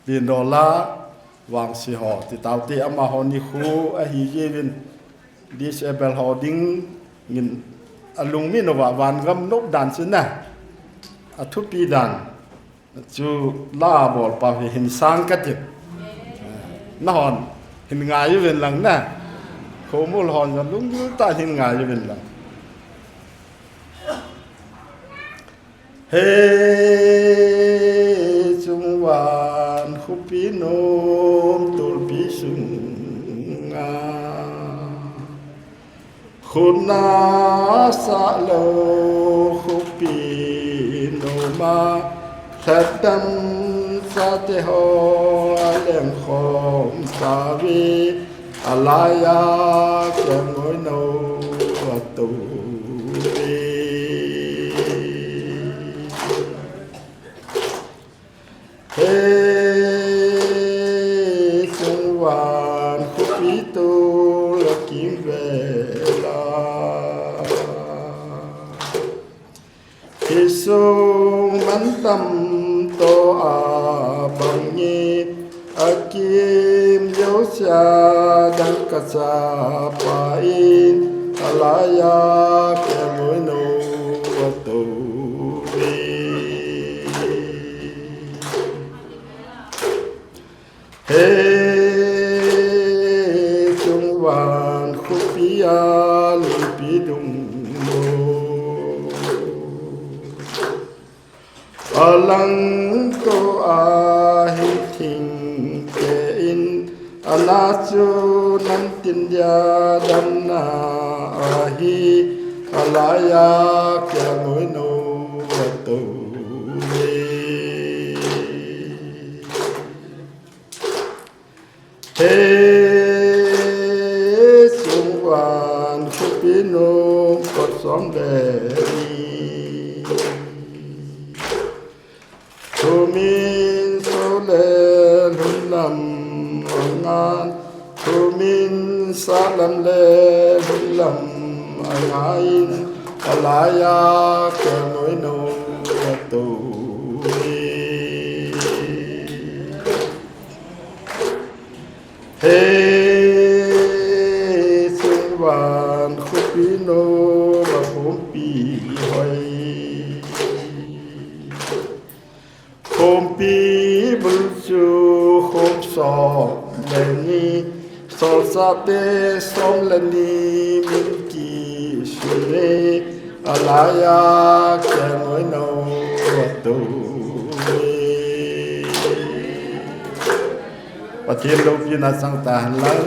bin dola wang si ho ti tau ti ama ho ni khu a hi je bin disable holding ngin alung mi no wa wan gam nok dan sin na a thu pi dan chu la bol pa hin sang ka ti na hon hin nga yu bin lang na ko mul hon ga lung yu ta hin nga yu bin lang he chung wan khu pi nom tul pi sung nga khuna sa lo khu pi no ma thật tâm sa te ho lem khom sa vi alaya ke ngoi no tu he sung wan khu pi tu la kim ve la he sung man tâm to a bang ni a kim yo cha dang ka cha pa in alaya ke ngoi no tu he chung wan khu pi a li pi dung mo alang ko a hi thing ke in ana chu nan tin ya dan na a hi alaya ke ngoi no tu he sung wan khu pi no ko som de thu min so le lum lam ngan thu min sa lam le lum lam ngain alaya ke ngoi no tu he sung wan khu pi no ma phom pi hoi khom pi bul chu khom so le ni so sa te som le ni min ki su le alaya ke ngoi no tu Và thiên đâu kia là sang ta hành lang